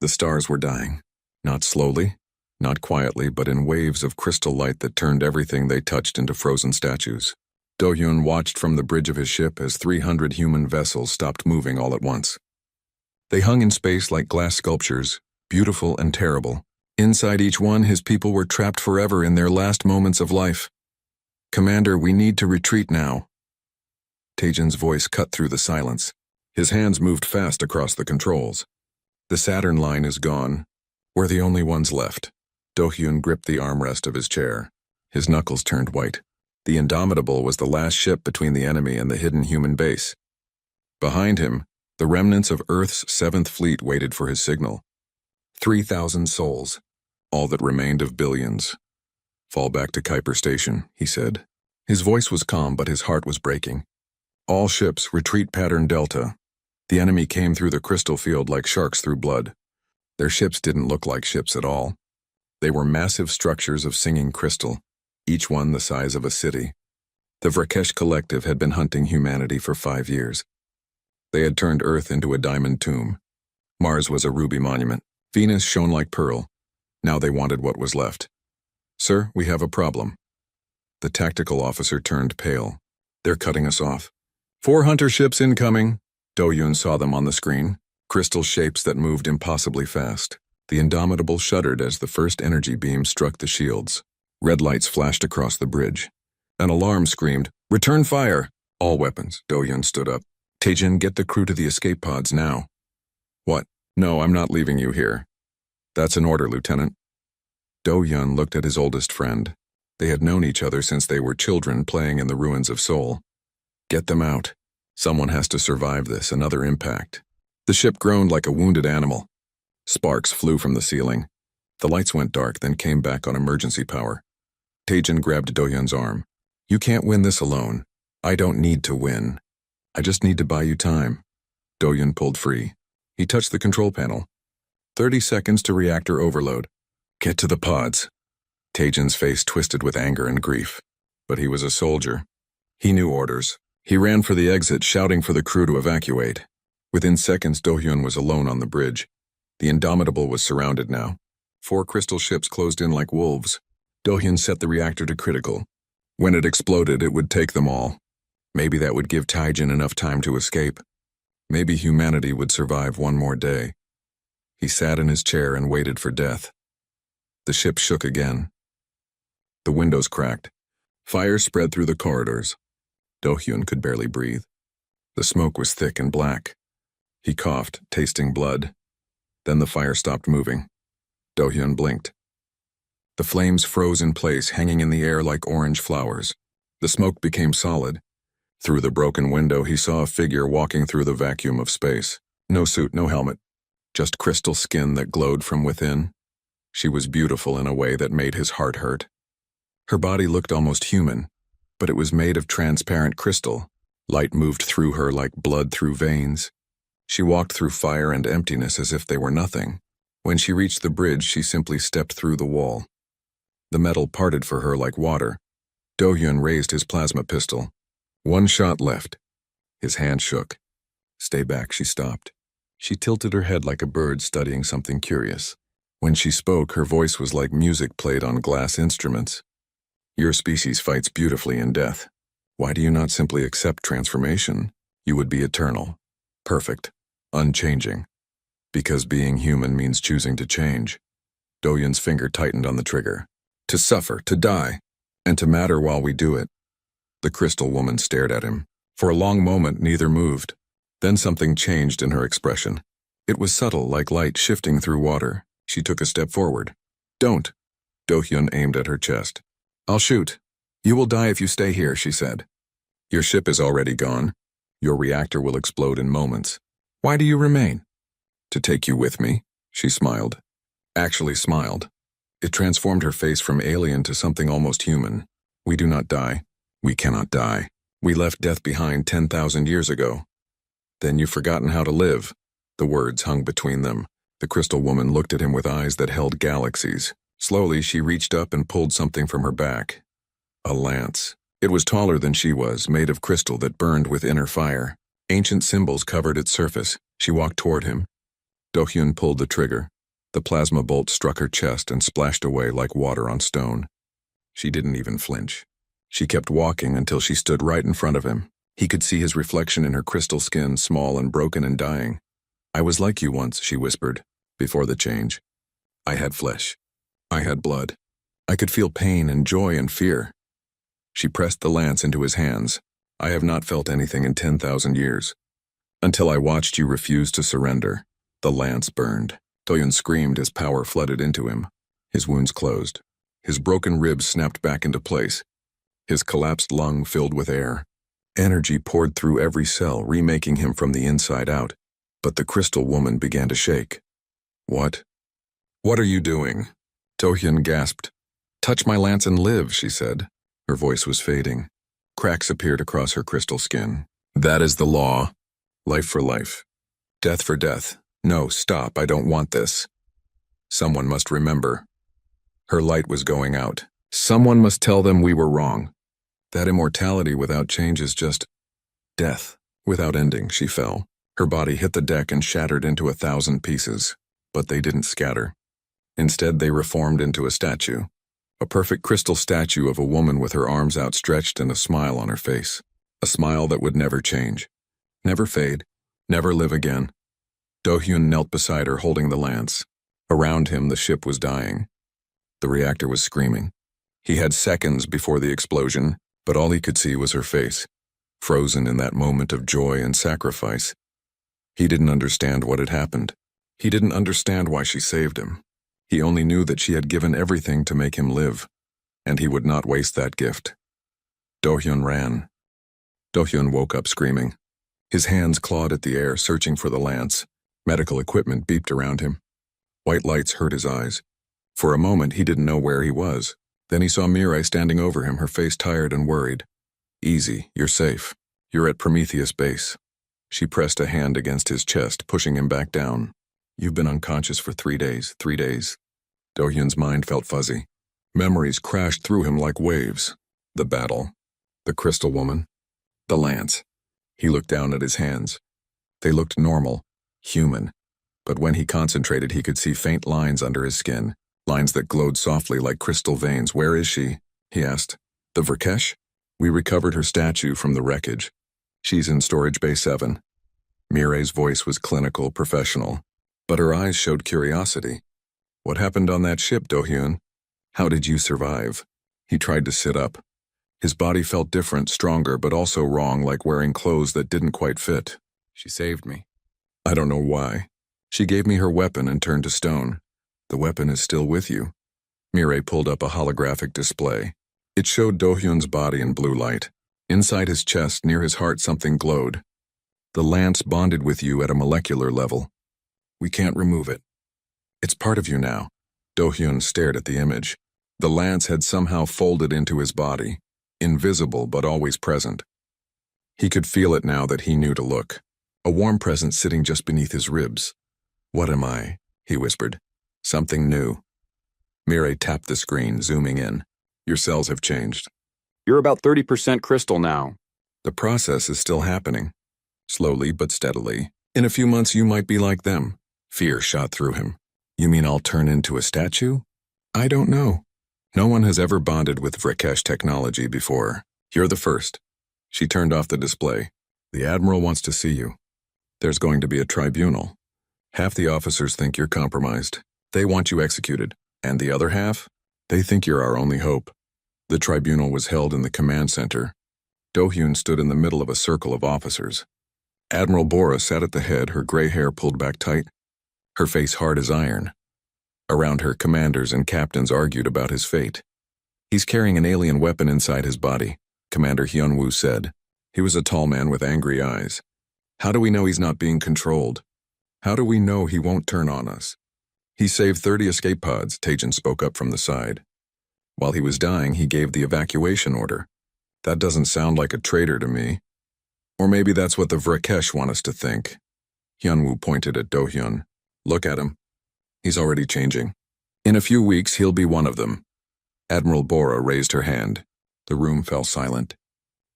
The stars were dying. Not slowly, not quietly, but in waves of crystal light that turned everything they touched into frozen statues. Do-hyun watched from the bridge of his ship as 300 human vessels stopped moving all at once. They hung in space like glass sculptures, beautiful and terrible. Inside each one, his people were trapped forever in their last moments of life. "Commander, we need to retreat now." Taejin's voice cut through the silence. His hands moved fast across the controls. "The Saturn line is gone. We're the only ones left." Do-hyun gripped the armrest of his chair. His knuckles turned white. The Indomitable was the last ship between the enemy and the hidden human base. Behind him, the remnants of Earth's 7th Fleet waited for his signal. 3,000 souls, all that remained of billions. "Fall back to Kuiper Station," he said. His voice was calm, but his heart was breaking. "All ships, retreat pattern Delta." The enemy came through the crystal field like sharks through blood. Their ships didn't look like ships at all. They were massive structures of singing crystal, each one the size of a city. The Vrakesh Collective had been hunting humanity for 5 years. They had turned Earth into a diamond tomb. Mars was a ruby monument. Venus shone like pearl. Now they wanted what was left. "Sir, we have a problem." The tactical officer turned pale. "They're cutting us off." 4 hunter ships incoming." Do-hyun saw them on the screen, crystal shapes that moved impossibly fast. The Indomitable shuddered as the first energy beam struck the shields. Red lights flashed across the bridge. An alarm screamed, "Return fire!" "All weapons." Do-hyun stood up. "Taejin, get the crew to the escape pods now." "What? No, I'm not leaving you here." "That's an order, Lieutenant." Do-hyun looked at his oldest friend. They had known each other since they were children playing in the ruins of Seoul. "Get them out. Someone has to survive this, another impact." The ship groaned like a wounded animal. Sparks flew from the ceiling. The lights went dark, then came back on emergency power. Taejin grabbed Do-hyun's arm. "You can't win this alone. I don't need to win. I just need to buy you time." Do-hyun pulled free. He touched the control panel. 30 seconds to reactor overload. "Get to the pods." Taejin's face twisted with anger and grief. But he was a soldier. He knew orders. He ran for the exit, shouting for the crew to evacuate. Within seconds, Do-hyun was alone on the bridge. The Indomitable was surrounded now. 4 crystal ships closed in like wolves. Do-hyun set the reactor to critical. When it exploded, it would take them all. Maybe that would give Taejin enough time to escape. Maybe humanity would survive one more day. He sat in his chair and waited for death. The ship shook again. The windows cracked. Fire spread through the corridors. Do-hyun could barely breathe. The smoke was thick and black. He coughed, tasting blood. Then the fire stopped moving. Do-hyun blinked. The flames froze in place, hanging in the air like orange flowers. The smoke became solid. Through the broken window, he saw a figure walking through the vacuum of space. No suit, no helmet. Just crystal skin that glowed from within. She was beautiful in a way that made his heart hurt. Her body looked almost human, but it was made of transparent crystal. Light moved through her like blood through veins. She walked through fire and emptiness as if they were nothing. When she reached the bridge, she simply stepped through the wall. The metal parted for her like water. Do-hyun raised his plasma pistol. 1 shot left. His hand shook. "Stay back," she stopped. She tilted her head like a bird studying something curious. When she spoke, her voice was like music played on glass instruments. "Your species fights beautifully in death. Why do you not simply accept transformation? You would be eternal. Perfect. Unchanging. Because being human means choosing to change." Do-hyun's finger tightened on the trigger. "To suffer, to die, and to matter while we do it." The crystal woman stared at him. For a long moment, neither moved. Then something changed in her expression. It was subtle, like light shifting through water. She took a step forward. "Don't." Do-hyun aimed at her chest. "I'll shoot. You will die if you stay here," she said. "Your ship is already gone. Your reactor will explode in moments. Why do you remain?" "To take you with me," she smiled. Actually smiled. It transformed her face from alien to something almost human. "We do not die. We cannot die. We left death behind 10,000 years ago." "Then you've forgotten how to live." The words hung between them. The crystal woman looked at him with eyes that held galaxies. Slowly, she reached up and pulled something from her back. A lance. It was taller than she was, made of crystal that burned with inner fire. Ancient symbols covered its surface. She walked toward him. Do-hyun pulled the trigger. The plasma bolt struck her chest and splashed away like water on stone. She didn't even flinch. She kept walking until she stood right in front of him. He could see his reflection in her crystal skin, small and broken and dying. "I was like you once," she whispered, "before the change. I had flesh. I had blood. I could feel pain and joy and fear." She pressed the lance into his hands. "I have not felt anything in 10,000 years. Until I watched you refuse to surrender." The lance burned. Dohyun screamed as power flooded into him. His wounds closed. His broken ribs snapped back into place. His collapsed lung filled with air. Energy poured through every cell, remaking him from the inside out. But the crystal woman began to shake. "What? What are you doing?" Dohyun gasped. "Touch my lance and live," she said. Her voice was fading. Cracks appeared across her crystal skin. "That is the law. Life for life. Death for death. No, stop, I don't want this. Someone must remember." Her light was going out. Someone must tell them we were wrong. That immortality without change is just death. Without ending, she fell. Her body hit the deck and shattered into 1,000 pieces. But they didn't scatter. Instead, they reformed into a statue. A perfect crystal statue of a woman with her arms outstretched and a smile on her face. A smile that would never change. Never fade. Never live again. Dohyun knelt beside her, holding the lance. Around him, the ship was dying. The reactor was screaming. He had seconds before the explosion, but all he could see was her face, frozen in that moment of joy and sacrifice. He didn't understand what had happened. He didn't understand why she saved him. He only knew that she had given everything to make him live, and he would not waste that gift. Dohyun ran. Dohyun woke up screaming. His hands clawed at the air, searching for the lance. Medical equipment beeped around him. White lights hurt his eyes. For a moment, he didn't know where he was. Then he saw Mirai standing over him, her face tired and worried. "Easy, you're safe. You're at Prometheus base." She pressed a hand against his chest, pushing him back down. "You've been unconscious for 3 days, 3 days. Dohyun's mind felt fuzzy. Memories crashed through him like waves. The battle. The crystal woman. The lance. He looked down at his hands. They looked normal, human. But when he concentrated, he could see faint lines under his skin. Lines that glowed softly like crystal veins. "Where is she?" he asked. "The Vrakesh? We recovered her statue from the wreckage. She's in Storage Bay 7. Mirai's voice was clinical, professional. But her eyes showed curiosity. "What happened on that ship, Dohyun? How did you survive?" He tried to sit up. His body felt different, stronger, but also wrong, like wearing clothes that didn't quite fit. "She saved me. I don't know why. She gave me her weapon and turned to stone. The weapon is still with you." Mirai pulled up a holographic display. It showed Dohyun's body in blue light. Inside his chest, near his heart, something glowed. "The lance bonded with you at a molecular level. We can't remove it. It's part of you now." Dohyun stared at the image. The lance had somehow folded into his body, invisible but always present. He could feel it now that he knew to look. A warm presence sitting just beneath his ribs. "What am I?" he whispered. "Something new." Mirai tapped the screen, zooming in. "Your cells have changed. You're about 30% crystal now." The process is still happening. Slowly but steadily. In a few months you might be like them." Fear shot through him. "You mean I'll turn into a statue?" "I don't know. No one has ever bonded with Vrakesh technology before. You're the first." She turned off the display. "The Admiral wants to see you. There's going to be a tribunal. Half the officers think you're compromised. They want you executed. And the other half? They think you're our only hope." The tribunal was held in the command center. Dohyun stood in the middle of a circle of officers. Admiral Bora sat at the head, her gray hair pulled back tight, her face hard as iron. Around her, commanders and captains argued about his fate. "He's carrying an alien weapon inside his body," Commander Hyunwoo said. He was a tall man with angry eyes. "How do we know he's not being controlled? How do we know he won't turn on us?" "He saved 30 escape pods," Taejin spoke up from the side. "While he was dying, he gave the evacuation order. That doesn't sound like a traitor to me. Or maybe that's what the Vrakesh want us to think." Hyunwoo pointed at Dohyun. "Look at him. He's already changing. In a few weeks, he'll be one of them." Admiral Bora raised her hand. The room fell silent.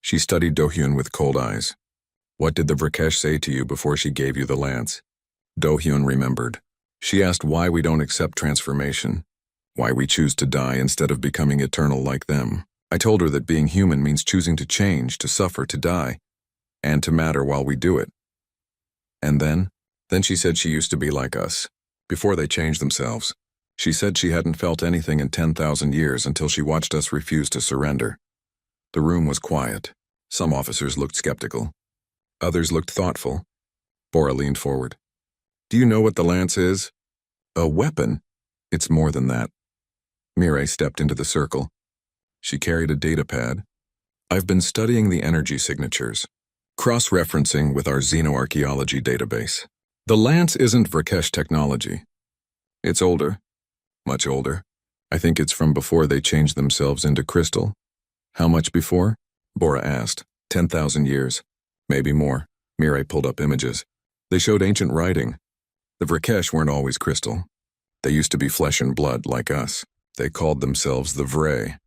She studied Dohyun with cold eyes. "What did the Vrakesh say to you before she gave you the lance?" Dohyun remembered. She asked why we don't accept transformation, why we choose to die instead of becoming eternal like them. I told her that being human means choosing to change, to suffer, to die, and to matter while we do it. And then she said she used to be like us, before they changed themselves. She said she hadn't felt anything in 10,000 years until she watched us refuse to surrender. The room was quiet. Some officers looked skeptical. Others looked thoughtful. Bora leaned forward. Do you know what the lance is? A weapon? It's more than that. Mireille stepped into the circle. She carried a data pad. I've been studying the energy signatures, cross-referencing with our xenoarchaeology database. The lance isn't Vrakesh technology. It's older, much older. I think it's from before they changed themselves into crystal. How much before? Bora asked. 10,000 years. Maybe more. Mireille pulled up images. They showed ancient writing. The Vrakesh weren't always crystal. They used to be flesh and blood like us. They called themselves the Vray.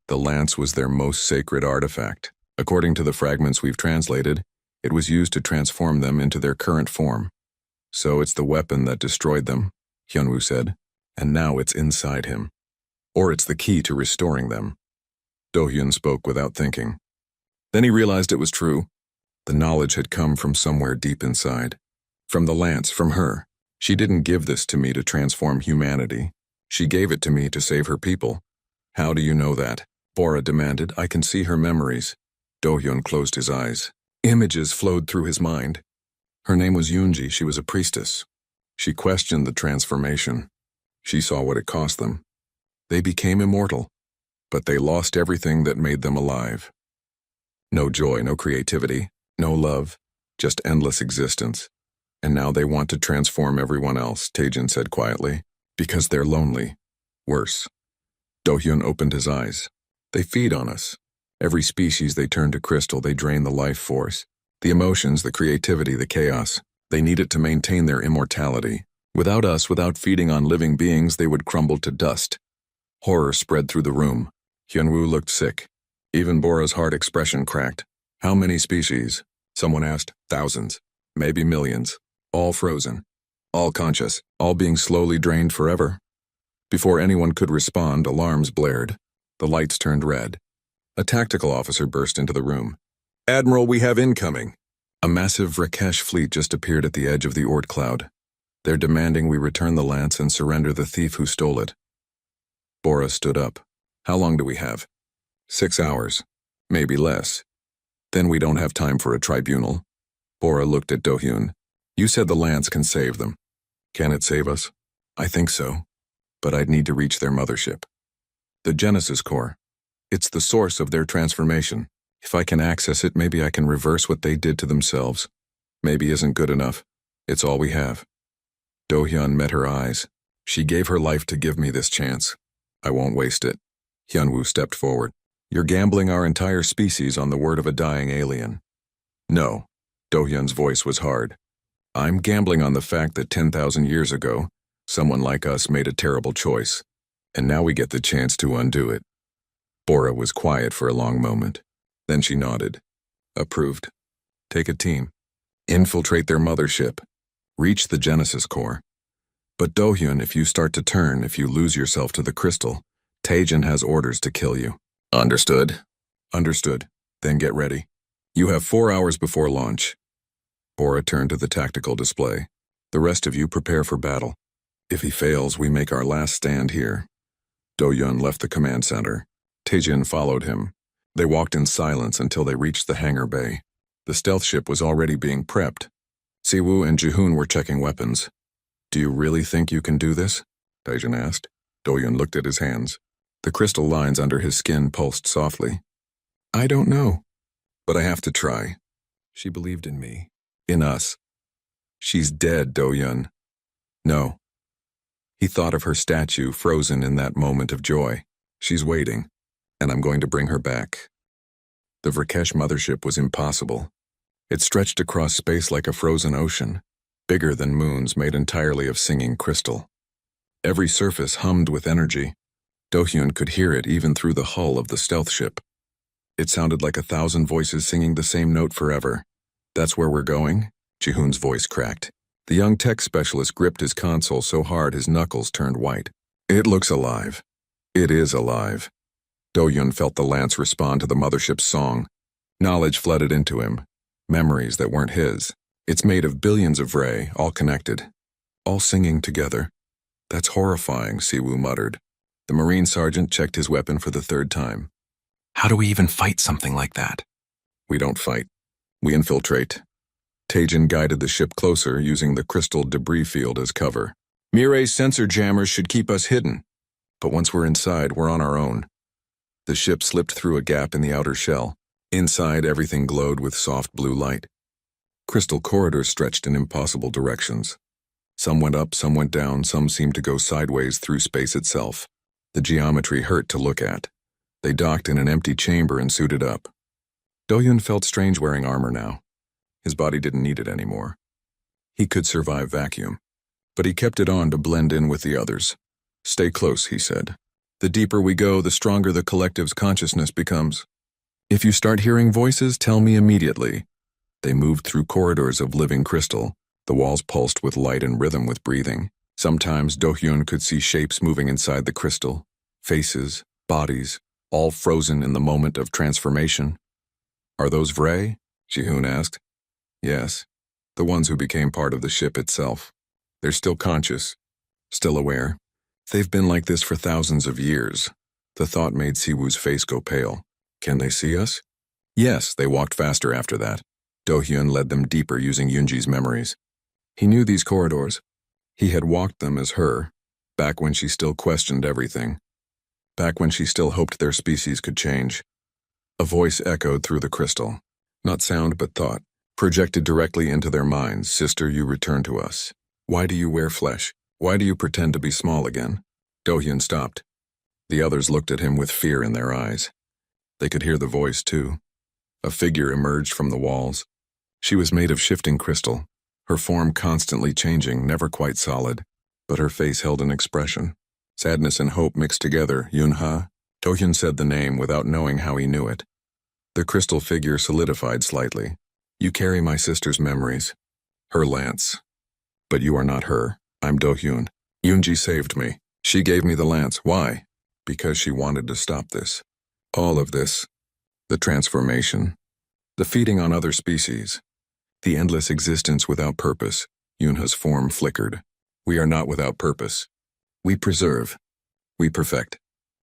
The lance was their most sacred artifact. According to the fragments we've translated, it was used to transform them into their current form. So it's the weapon that destroyed them, Hyunwoo said, and now it's inside him. Or it's the key to restoring them. Do-hyun spoke without thinking. Then he realized it was true. The knowledge had come from somewhere deep inside. From the lance, from her. She didn't give this to me to transform humanity. She gave it to me to save her people. How do you know that? Bora demanded. I can see her memories. Do-hyun closed his eyes. Images flowed through his mind. Her name was Yoonji. She was a priestess. She questioned the transformation. She saw what it cost them. They became immortal, but they lost everything that made them alive. No joy, no creativity, no love, just endless existence. And now they want to transform everyone else, Taejin said quietly, because they're lonely. Worse. Do-hyun opened his eyes. They feed on us. Every species they turn to crystal, they drain the life force. The emotions, the creativity, the chaos. They need it to maintain their immortality. Without us, without feeding on living beings, they would crumble to dust. Horror spread through the room. Hyunwoo looked sick. Even Bora's hard expression cracked. How many species? Someone asked. Thousands. Maybe millions. All frozen. All conscious. All being slowly drained forever. Before anyone could respond, alarms blared. The lights turned red. A tactical officer burst into the room. Admiral, we have incoming. A massive Vrakesh fleet just appeared at the edge of the Oort cloud. They're demanding we return the lance and surrender the thief who stole it. Bora stood up. How long do we have? 6 hours. Maybe less. Then we don't have time for a tribunal. Bora looked at Do-hyun. You said the lance can save them. Can it save us? I think so. But I'd need to reach their mothership. The Genesis core. It's the source of their transformation. If I can access it, maybe I can reverse what they did to themselves. Maybe isn't good enough. It's all we have. Do-hyun met her eyes. She gave her life to give me this chance. I won't waste it. Hyunwoo stepped forward. You're gambling our entire species on the word of a dying alien. No. Do-hyun's voice was hard. I'm gambling on the fact that 10,000 years ago, someone like us made a terrible choice. And now we get the chance to undo it. Bora was quiet for a long moment. Then she nodded. Approved. Take a team. Infiltrate their mothership. Reach the Genesis core. But Do-hyun, if you start to turn, if you lose yourself to the crystal, Taejin has orders to kill you. Understood? Understood. Then get ready. You have 4 hours before launch. Bora turned to the tactical display. The rest of you prepare for battle. If he fails, we make our last stand here. Do-hyun left the command center. Taejin followed him. They walked in silence until they reached the hangar bay. The stealth ship was already being prepped. Siwoo and Jihoon were checking weapons. Do you really think you can do this? Taejin asked. Do-hyun looked at his hands. The crystal lines under his skin pulsed softly. I don't know, but I have to try. She believed in me. In us. She's dead, Do-hyun. No. He thought of her statue frozen in that moment of joy. She's waiting, and I'm going to bring her back. The Vrakesh mothership was impossible. It stretched across space like a frozen ocean, bigger than moons made entirely of singing crystal. Every surface hummed with energy. Do-hyun could hear it even through the hull of the stealth ship. It sounded like 1,000 voices singing the same note forever. That's where we're going? Jihoon's voice cracked. The young tech specialist gripped his console so hard his knuckles turned white. It looks alive. It is alive. Do-Yun felt the lance respond to the mothership's song. Knowledge flooded into him. Memories that weren't his. It's made of billions of ray, all connected. All singing together. That's horrifying, Siwoo muttered. The Marine sergeant checked his weapon for the third time. How do we even fight something like that? We don't fight. We infiltrate. Taejin guided the ship closer, using the crystal debris field as cover. Mirai's sensor jammers should keep us hidden. But once we're inside, we're on our own. The ship slipped through a gap in the outer shell. Inside, everything glowed with soft blue light. Crystal corridors stretched in impossible directions. Some went up, some went down, some seemed to go sideways through space itself. The geometry hurt to look at. They docked in an empty chamber and suited up. Do-Yun felt strange wearing armor now. His body didn't need it anymore. He could survive vacuum. But he kept it on to blend in with the others. Stay close, he said. The deeper we go, the stronger the collective's consciousness becomes. If you start hearing voices, tell me immediately. They moved through corridors of living crystal. The walls pulsed with light and rhythm with breathing. Sometimes Do-Hyun could see shapes moving inside the crystal. Faces, bodies, all frozen in the moment of transformation. Are those Vray? Ji-hoon asked. Yes, the ones who became part of the ship itself. They're still conscious, still aware. They've been like this for thousands of years. The thought made Siwoo's face go pale. Can they see us? Yes, they walked faster after that. Do-Hyun led them deeper using Yoonji's memories. He knew these corridors. He had walked them as her, back when she still questioned everything. Back when she still hoped their species could change. A voice echoed through the crystal. Not sound but thought. Projected directly into their minds. Sister, you return to us. Why do you wear flesh? Why do you pretend to be small again? Do-Hyun stopped. The others looked at him with fear in their eyes. They could hear the voice, too. A figure emerged from the walls. She was made of shifting crystal, her form constantly changing, never quite solid, but her face held an expression. Sadness and hope mixed together. Yun-ha? Do-Hyun said the name without knowing how he knew it. The crystal figure solidified slightly. You carry my sister's memories. Her lance. But you are not her. I'm Do-Hyun. Yoonji saved me. She gave me the lance. Why? Because she wanted to stop this. All of this. The transformation. The feeding on other species. The endless existence without purpose. Yunha's form flickered. We are not without purpose. We preserve. We perfect.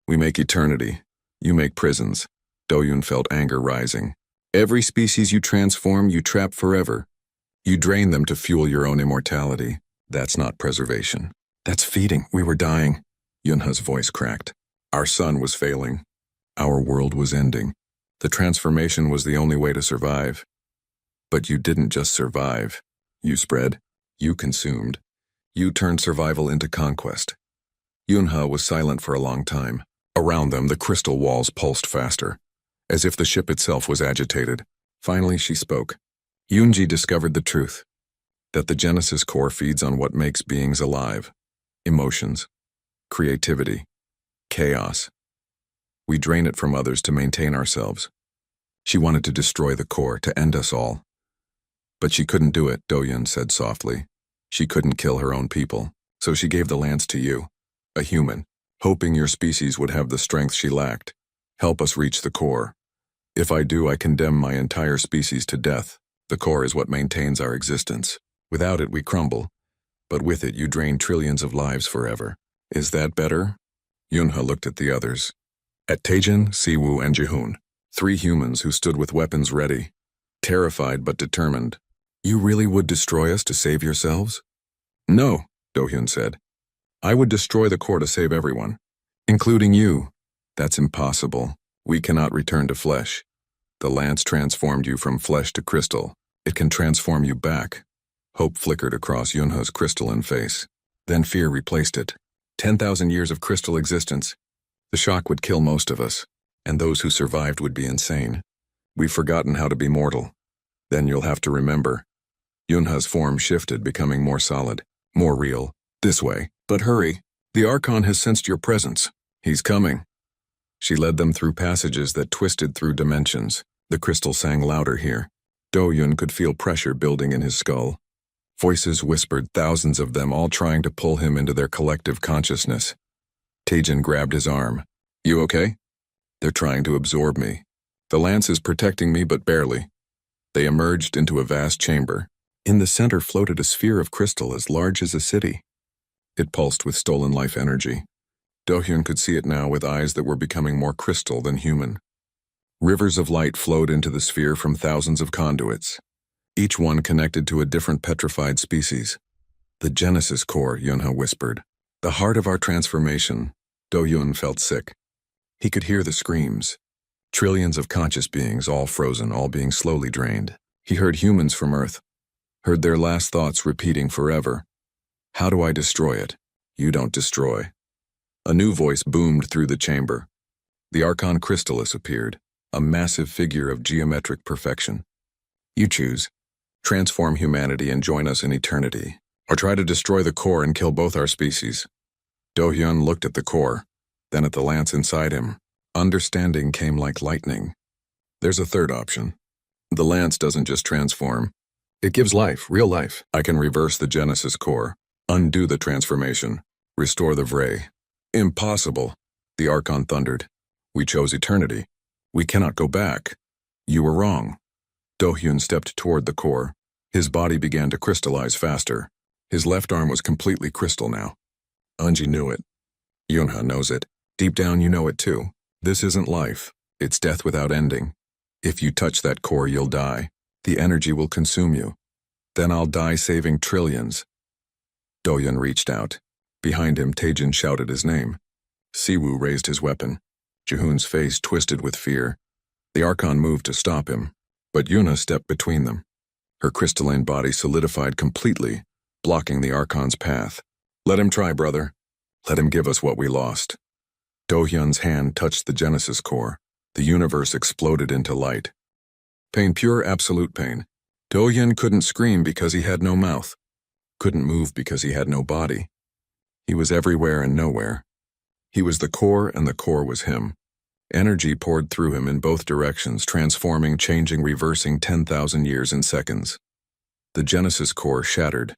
We make eternity. You make prisons. Do-Hyun felt anger rising. Every species you transform, you trap forever. You drain them to fuel your own immortality. That's not preservation. That's feeding. We were dying. Yunha's voice cracked. Our sun was failing. Our world was ending. The transformation was the only way to survive. But you didn't just survive. You spread. You consumed. You turned survival into conquest. Yunha was silent for a long time. Around them, the crystal walls pulsed faster, as if the ship itself was agitated. Finally, she spoke. Yoonji discovered the truth, that the Genesis core feeds on what makes beings alive. Emotions, creativity, chaos. We drain it from others to maintain ourselves. She wanted to destroy the core, to end us all. But she couldn't do it, Do-Hyun said softly. She couldn't kill her own people, so she gave the lance to you, a human, hoping your species would have the strength she lacked. Help us reach the core. If I do, I condemn my entire species to death. The core is what maintains our existence. Without it, we crumble. But with it, you drain trillions of lives forever. Is that better? Yunha looked at the others. At Taejin, Siwoo, and Ji-hoon, 3 humans who stood with weapons ready, terrified but determined. You really would destroy us to save yourselves? No, Do-Hyun said. I would destroy the core to save everyone, including you. That's impossible. We cannot return to flesh. The lance transformed you from flesh to crystal. It can transform you back. Hope flickered across Yunha's crystalline face. Then fear replaced it. 10,000 years of crystal existence. The shock would kill most of us, and those who survived would be insane. We've forgotten how to be mortal. Then you'll have to remember. Yunha's form shifted, becoming more solid, more real. This way. But hurry. The Archon has sensed your presence. He's coming. She led them through passages that twisted through dimensions. The crystal sang louder here. Do-Hyun could feel pressure building in his skull. Voices whispered, thousands of them, all trying to pull him into their collective consciousness. Tejan grabbed his arm. You okay? They're trying to absorb me. The lance is protecting me, but barely. They emerged into a vast chamber. In the center floated a sphere of crystal as large as a city. It pulsed with stolen life energy. Do-hyun could see it now with eyes that were becoming more crystal than human. Rivers of light flowed into the sphere from thousands of conduits, each one connected to a different petrified species. The Genesis core, Yunha whispered. The heart of our transformation. Do-hyun felt sick. He could hear the screams. Trillions of conscious beings, all frozen, all being slowly drained. He heard humans from Earth, heard their last thoughts repeating forever. How do I destroy it? You don't destroy. A new voice boomed through the chamber. The Archon Crystallis appeared, a massive figure of geometric perfection. You choose. Transform humanity and join us in eternity, or try to destroy the core and kill both our species. Do-hyun looked at the core, then at the lance inside him. Understanding came like lightning. There's a third option. The lance doesn't just transform. It gives life, real life. I can reverse the Genesis core, undo the transformation, restore the Vray. Impossible, the Archon thundered. We chose eternity. We cannot go back. You were wrong. Do-hyun stepped toward the core. His body began to crystallize faster. His left arm was completely crystal now. Eunji knew it. Yunha knows it. Deep down you know it too. This isn't life. It's death without ending. If you touch that core, you'll die. The energy will consume you. Then I'll die saving trillions. Do-hyun reached out. Behind him, Tejan shouted his name. Siwoo raised his weapon. Jihoon's face twisted with fear. The Archon moved to stop him, but Yuna stepped between them. Her crystalline body solidified completely, blocking the Archon's path. Let him try, brother. Let him give us what we lost. Do-hyun's hand touched the Genesis core. The universe exploded into light. Pain, pure absolute pain. Do-hyun couldn't scream because he had no mouth. Couldn't move because he had no body. He was everywhere and nowhere. He was the core and the core was him. Energy poured through him in both directions, transforming, changing, reversing 10,000 years in seconds. The Genesis core shattered.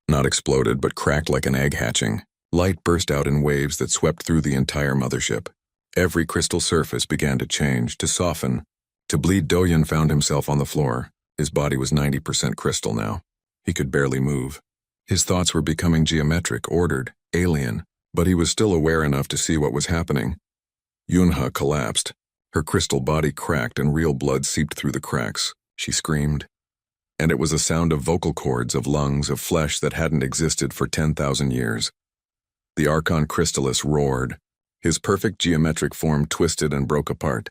Not exploded, but cracked like an egg hatching. Light burst out in waves that swept through the entire mothership. Every crystal surface began to change, to soften. To bleed, Do-hyun found himself on the floor. His body was 90% crystal now. He could barely move. His thoughts were becoming geometric, ordered, alien, but he was still aware enough to see what was happening. Yunha collapsed. Her crystal body cracked and real blood seeped through the cracks. She screamed. And it was a sound of vocal cords, of lungs, of flesh that hadn't existed for 10,000 years. The Archon Crystallis roared. His perfect geometric form twisted and broke apart.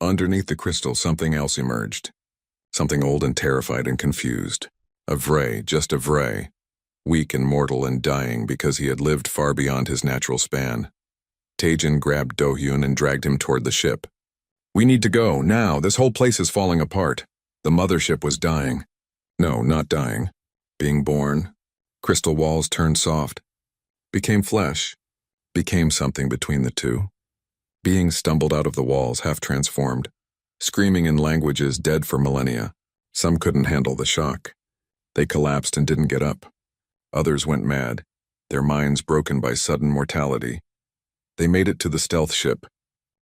Underneath the crystal, something else emerged. Something old and terrified and confused. A Vray, just a Vray. Weak and mortal and dying because he had lived far beyond his natural span. Tejan grabbed Do-hyun and dragged him toward the ship. We need to go, now. This whole place is falling apart. The mothership was dying. No, not dying. Being born. Crystal walls turned soft. Became flesh. Became something between the two. Beings stumbled out of the walls, half transformed. Screaming in languages dead for millennia. Some couldn't handle the shock. They collapsed and didn't get up. Others went mad, their minds broken by sudden mortality. They made it to the stealth ship.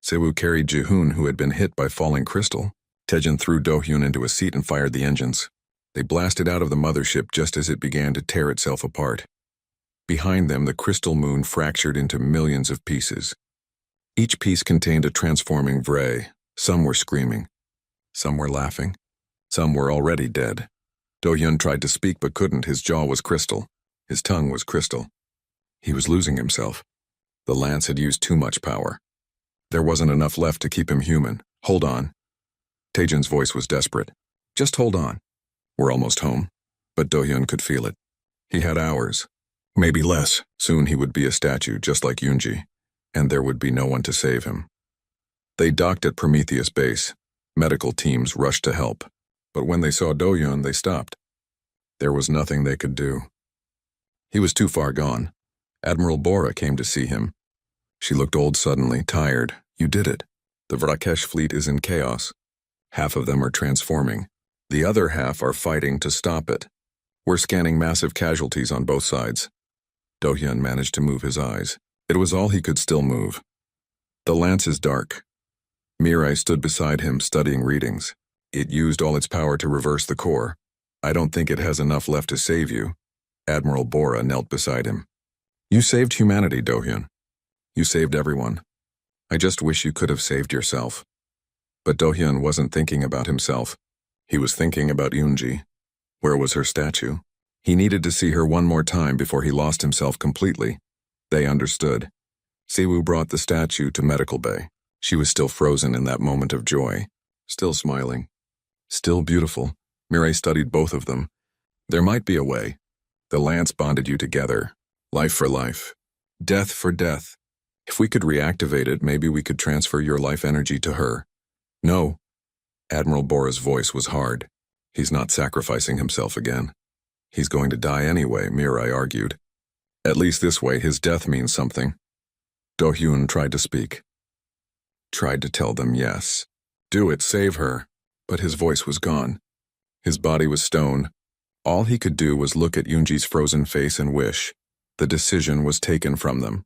Siwoo carried Jihoon, who had been hit by falling crystal. Tejan threw Do-hyun into a seat and fired the engines. They blasted out of the mothership just as it began to tear itself apart. Behind them, the crystal moon fractured into millions of pieces. Each piece contained a transforming Vray. Some were screaming. Some were laughing. Some were already dead. Do-hyun tried to speak but couldn't. His jaw was crystal. His tongue was crystal. He was losing himself. The lance had used too much power. There wasn't enough left to keep him human. Hold on. Tejan's voice was desperate. Just hold on. We're almost home. But Do-hyun could feel it. He had hours. Maybe less. Soon he would be a statue, just like Yoonji. And there would be no one to save him. They docked at Prometheus Base. Medical teams rushed to help. But when they saw Do-hyun, they stopped. There was nothing they could do. He was too far gone. Admiral Bora came to see him. She looked old suddenly, tired. You did it. The Vrakesh fleet is in chaos. Half of them are transforming. The other half are fighting to stop it. We're scanning massive casualties on both sides. Do-hyun managed to move his eyes. It was all he could still move. The lance is dark. Mirai stood beside him, studying readings. It used all its power to reverse the core. I don't think it has enough left to save you. Admiral Bora knelt beside him. You saved humanity, Do-hyun. You saved everyone. I just wish you could have saved yourself. But Do-hyun wasn't thinking about himself. He was thinking about Yoonji. Where was her statue? He needed to see her one more time before he lost himself completely. They understood. Siwoo brought the statue to medical bay. She was still frozen in that moment of joy. Still smiling. Still beautiful. Mirai studied both of them. There might be a way. The lance bonded you together. Life for life. Death for death. If we could reactivate it, maybe we could transfer your life energy to her. No. Admiral Bora's voice was hard. He's not sacrificing himself again. He's going to die anyway, Mirai argued. At least this way his death means something. Do-hyun tried to speak. Tried to tell them yes. Do it, save her. But his voice was gone. His body was stone. All he could do was look at Yoonji's frozen face and wish. The decision was taken from them.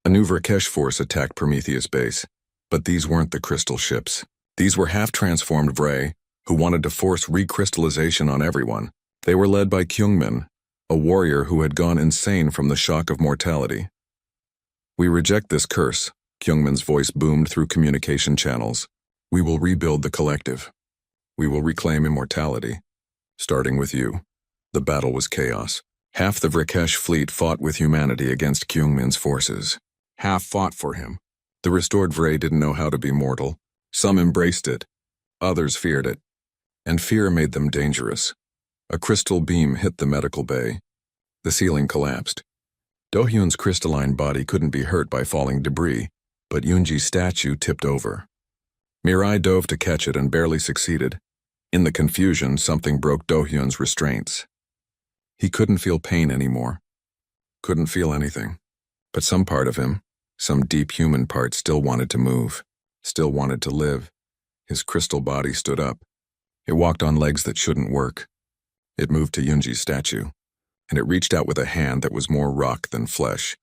A new Vrakesh force attacked Prometheus base. But these weren't the crystal ships. These were half-transformed Vray, who wanted to force recrystallization on everyone. They were led by Kyungmin, a warrior who had gone insane from the shock of mortality. We reject this curse, Kyungmin's voice boomed through communication channels. We will rebuild the collective. We will reclaim immortality. Starting with you. The battle was chaos. Half the Vrakesh fleet fought with humanity against Kyungmin's forces. Half fought for him. The restored Vray didn't know how to be mortal. Some embraced it. Others feared it. And fear made them dangerous. A crystal beam hit the medical bay. The ceiling collapsed. Do-hyun's crystalline body couldn't be hurt by falling debris, but Yoonji's statue tipped over. Mirai dove to catch it and barely succeeded. In the confusion, something broke Do-hyun's restraints. He couldn't feel pain anymore. Couldn't feel anything. But some part of him, some deep human part, still wanted to move, still wanted to live. His crystal body stood up. It walked on legs that shouldn't work. It moved to Yoonji's statue, and it reached out with a hand that was more rock than flesh.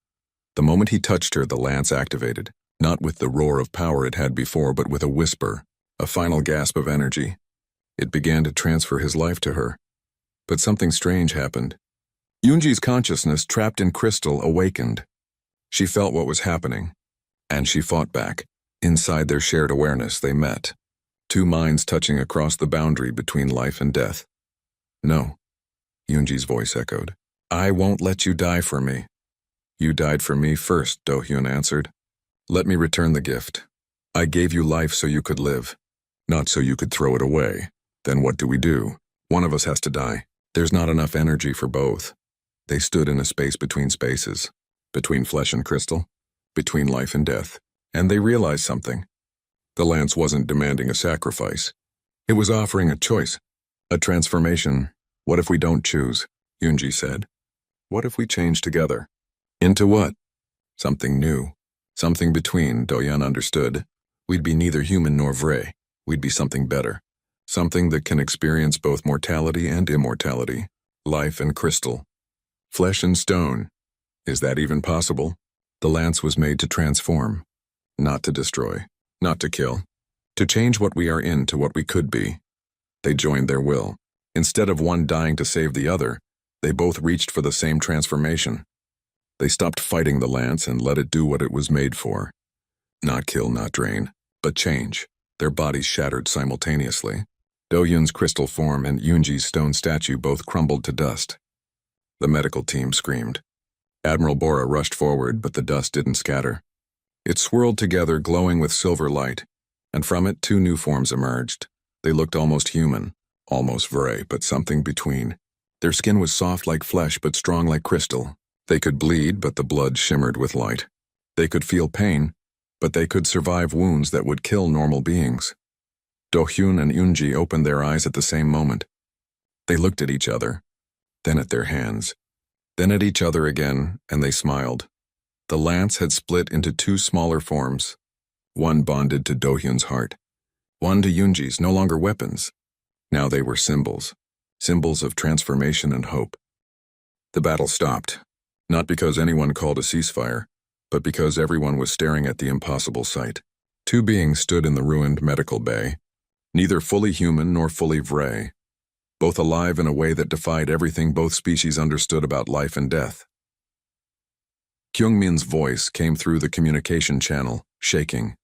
The moment he touched her, the lance activated, not with the roar of power it had before, but with a whisper, a final gasp of energy. It began to transfer his life to her. But something strange happened. Yoonji's consciousness, trapped in crystal, awakened. She felt what was happening, and she fought back. Inside their shared awareness, they met. Two minds touching across the boundary between life and death. No, Yoonji's voice echoed. I won't let you die for me. You died for me first, Do-hyun answered. Let me return the gift. I gave you life so you could live, not so you could throw it away. Then what do? One of us has to die. There's not enough energy for both. They stood in a space between spaces, between flesh and crystal, between life and death, and they realized something. The lance wasn't demanding a sacrifice. It was offering a choice, a transformation. What if we don't choose? Yoonji said. What if we change together? Into what? Something new. Something between, Do-hyun understood. We'd be neither human nor Vray. We'd be something better. Something that can experience both mortality and immortality. Life and crystal. Flesh and stone. Is that even possible? The lance was made to transform. Not to destroy. Not to kill. To change what we are in to what we could be. They joined their will. Instead of one dying to save the other, they both reached for the same transformation. They stopped fighting the lance and let it do what it was made for. Not kill, not drain, but change. Their bodies shattered simultaneously. Do-hyun's crystal form and Yoonji's stone statue both crumbled to dust. The medical team screamed. Admiral Bora rushed forward, but the dust didn't scatter. It swirled together, glowing with silver light, and from it 2 new forms emerged. They looked almost human, almost Vray, but something between. Their skin was soft like flesh but strong like crystal. They could bleed, but the blood shimmered with light. They could feel pain, but they could survive wounds that would kill normal beings. Do-hyun and Yoonji opened their eyes at the same moment. They looked at each other, then at their hands, then at each other again, and they smiled. The lance had split into 2 smaller forms. One bonded to Do-hyun's heart. One to Yoonji's, no longer weapons. Now they were symbols. symbols of transformation and hope. The battle stopped, not because anyone called a ceasefire, but because everyone was staring at the impossible sight. Two beings stood in the ruined medical bay, neither fully human nor fully Vray, both alive in a way that defied everything both species understood about life and death. Kyungmin's voice came through the communication channel, shaking.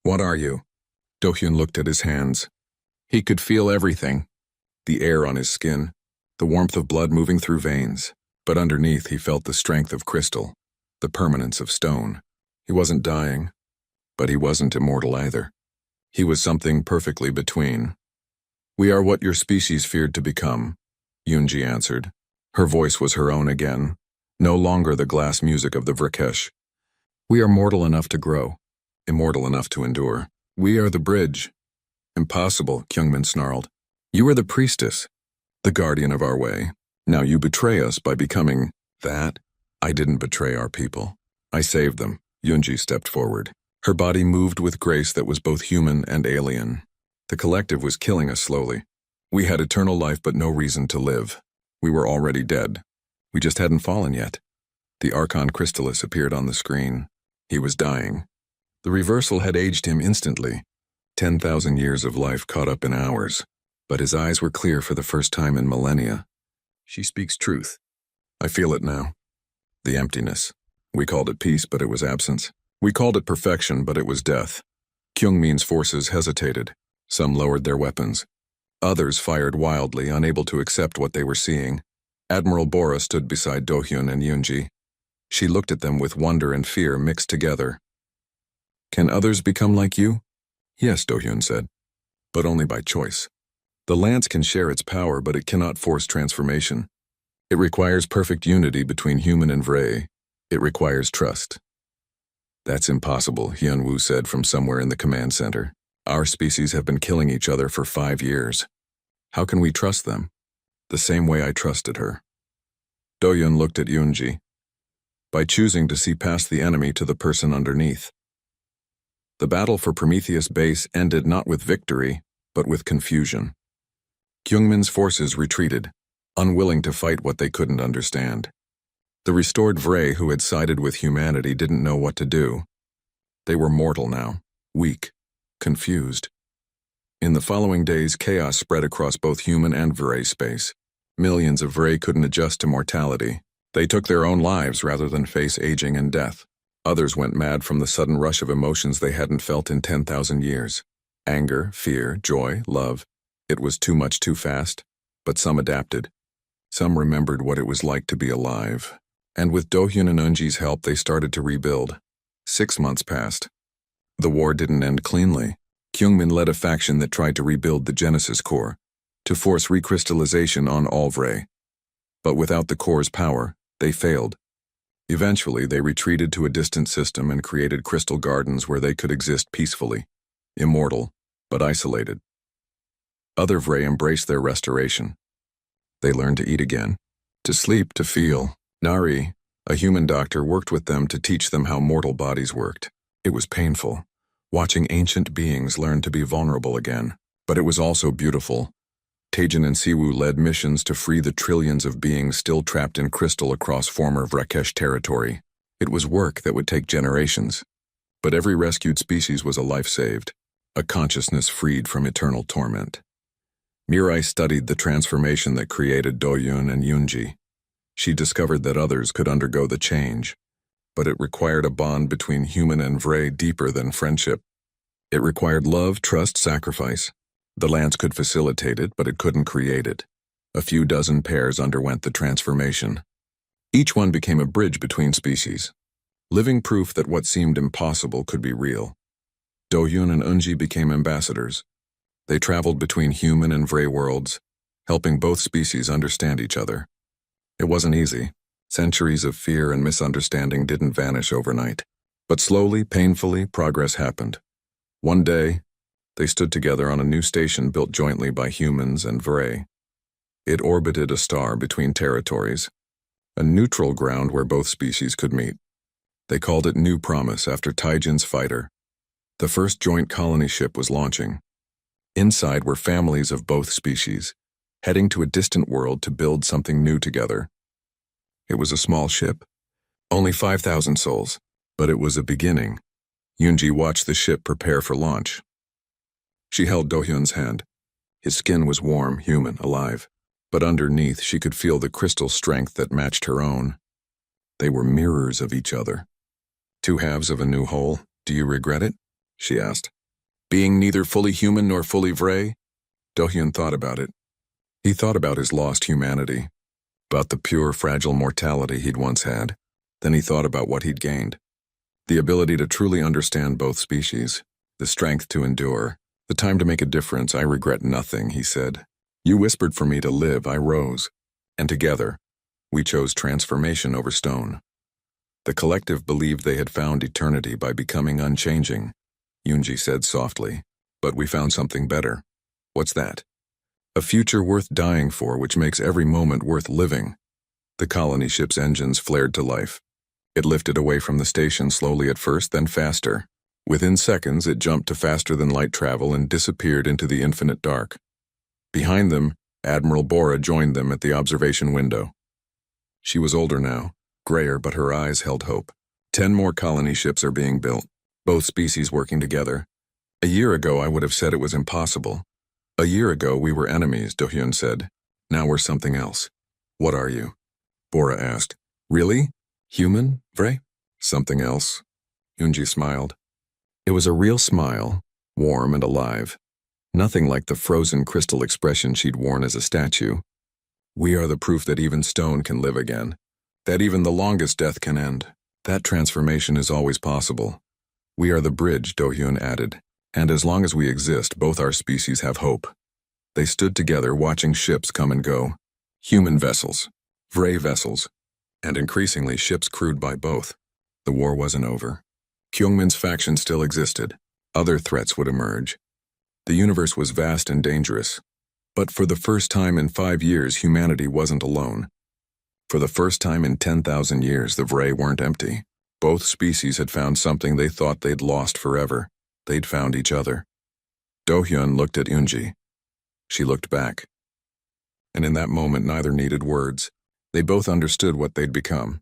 "What are you?" Do-hyun looked at his hands. He could feel everything, the air on his skin, the warmth of blood moving through veins, but underneath he felt the strength of crystal, the permanence of stone. He wasn't dying, but he wasn't immortal either. He was something perfectly between. "We are what your species feared to become," Yoonji answered. Her voice was her own again, no longer the glass music of the Vrakesh. "We are mortal enough to grow, immortal enough to endure. We are the bridge." "Impossible," Kyungmin snarled. "You are the priestess, the guardian of our way. Now you betray us by becoming that." "I didn't betray our people. I saved them." Yoonji stepped forward. Her body moved with grace that was both human and alien. "The collective was killing us slowly. We had eternal life but no reason to live. We were already dead. We just hadn't fallen yet." The Archon Crystallis appeared on the screen. He was dying. The reversal had aged him instantly. 10,000 years of life caught up in hours. But his eyes were clear for the first time in millennia. "She speaks truth. I feel it now. The emptiness. We called it peace, but it was absence. We called it perfection, but it was death." Kyungmin's forces hesitated. Some lowered their weapons. Others fired wildly, unable to accept what they were seeing. Admiral Bora stood beside Do-hyun and Yoonji. She looked at them with wonder and fear mixed together. "Can others become like you?" "Yes," Do-hyun said, "but only by choice. The lance can share its power, but it cannot force transformation. It requires perfect unity between human and Vray. It requires trust." "That's impossible," Hyun-woo said from somewhere in the command center. "Our species have been killing each other for 5 years. How can we trust them? The same way I trusted her." Do-hyun looked at Yoonji. "By choosing to see past the enemy to the person underneath." The battle for Prometheus Base ended not with victory, but with confusion. Kyungmin's forces retreated, unwilling to fight what they couldn't understand. The restored Vray who had sided with humanity didn't know what to do. They were mortal now, weak, confused. In the following days, chaos spread across both human and Vray space. Millions of Vray couldn't adjust to mortality. They took their own lives rather than face aging and death. Others went mad from the sudden rush of emotions they hadn't felt in 10,000 years. Anger, fear, joy, love. It was too much too fast, but some adapted. Some remembered what it was like to be alive. And with Do-hyun and Eunji's help, they started to rebuild. 6 months passed. The war didn't end cleanly. Kyungmin led a faction that tried to rebuild the Genesis core, to force recrystallization on all Vray. But without the core's power, they failed. Eventually, they retreated to a distant system and created crystal gardens where they could exist peacefully, immortal, but isolated. Other Vray embraced their restoration. They learned to eat again, to sleep, to feel. Nari, a human doctor, worked with them to teach them how mortal bodies worked. It was painful, watching ancient beings learn to be vulnerable again. But it was also beautiful. Taejin and Siwoo led missions to free the trillions of beings still trapped in crystal across former Vrakesh territory. It was work that would take generations. But every rescued species was a life saved, a consciousness freed from eternal torment. Mirai studied the transformation that created Do-hyun and Yoonji. She discovered that others could undergo the change, but it required a bond between human and Vray deeper than friendship. It required love, trust, sacrifice. The lance could facilitate it, but it couldn't create it. A few dozen pairs underwent the transformation. Each one became a bridge between species, living proof that what seemed impossible could be real. Do-hyun and Eunji became ambassadors. They traveled between human and Vray worlds, helping both species understand each other. It wasn't easy. Centuries of fear and misunderstanding didn't vanish overnight. But slowly, painfully, progress happened. One day, they stood together on a new station built jointly by humans and Vray. It orbited a star between territories, a neutral ground where both species could meet. They called it New Promise after Taejin's fighter. The first joint colony ship was launching. Inside were families of both species, heading to a distant world to build something new together. It was a small ship, only 5,000 souls, but it was a beginning. Yoonji watched the ship prepare for launch. She held Do-hyun's hand. His skin was warm, human, alive, but underneath she could feel the crystal strength that matched her own. They were mirrors of each other. Two halves of a new whole. Do you regret it? She asked. Being neither fully human nor fully Vray? Do-hyun thought about it. He thought about his lost humanity, about the pure, fragile mortality he'd once had. Then he thought about what he'd gained. The ability to truly understand both species, the strength to endure, the time to make a difference. I regret nothing, he said. You whispered for me to live, I rose. And together, we chose transformation over stone. The collective believed they had found eternity by becoming unchanging, Yoonji said softly. But we found something better. What's that? A future worth dying for, which makes every moment worth living. The colony ship's engines flared to life. It lifted away from the station slowly at first, then faster. Within seconds, it jumped to faster than light travel and disappeared into the infinite dark. Behind them, Admiral Bora joined them at the observation window. She was older now, grayer, but her eyes held hope. 10 more colony ships are being built, both species working together. A year ago, I would have said it was impossible. A year ago, we were enemies, Do-hyun said. Now we're something else. What are you? Bora asked. Really? Human, Vray? Something else. Yoonji smiled. It was a real smile, warm and alive. Nothing like the frozen crystal expression she'd worn as a statue. We are the proof that even stone can live again, that even the longest death can end. That transformation is always possible. We are the bridge, Do-hyun added, and as long as we exist, both our species have hope. They stood together watching ships come and go. Human vessels, Vray vessels, and increasingly ships crewed by both. The war wasn't over. Kyungmin's faction still existed. Other threats would emerge. The universe was vast and dangerous. But for the first time in 5 years, humanity wasn't alone. For the first time in 10,000 years, the Vray weren't empty. Both species had found something they thought they'd lost forever. They'd found each other. Do-hyun looked at Yoonji. She looked back. And in that moment, neither needed words. They both understood what they'd become.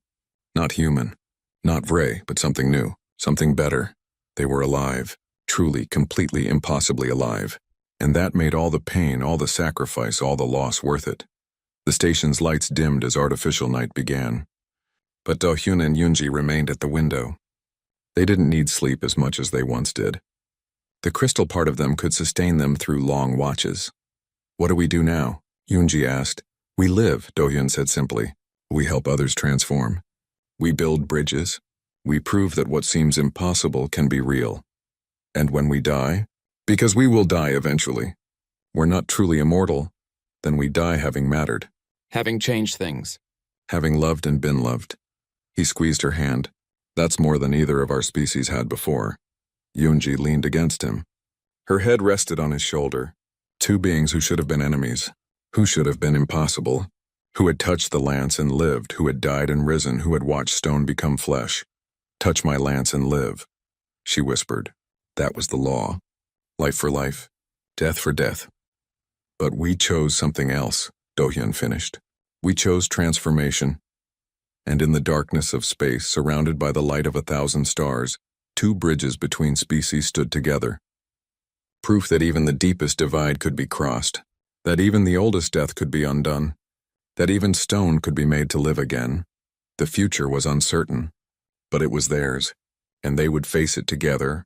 Not human, not Vray, but something new, something better. They were alive, truly, completely, impossibly alive. And that made all the pain, all the sacrifice, all the loss worth it. The station's lights dimmed as artificial night began. But Do-hyun and Yoonji remained at the window. They didn't need sleep as much as they once did. The crystal part of them could sustain them through long watches. What do we do now? Yoonji asked. We live, Do-hyun said simply. We help others transform. We build bridges. We prove that what seems impossible can be real. And when we die, because we will die eventually, we're not truly immortal, then we die having mattered. Having changed things. Having loved and been loved. He squeezed her hand. That's more than either of our species had before. Yoonji leaned against him. Her head rested on his shoulder. Two beings who should have been enemies, who should have been impossible, who had touched the lance and lived, who had died and risen, who had watched stone become flesh. Touch my lance and live, she whispered. That was the law. Life for life, death for death. But we chose something else, Do-hyun finished. We chose transformation. And in the darkness of space, surrounded by the light of 1,000 stars, 2 bridges between species stood together. Proof that even the deepest divide could be crossed, that even the oldest death could be undone, that even stone could be made to live again. The future was uncertain, but it was theirs, and they would face it together,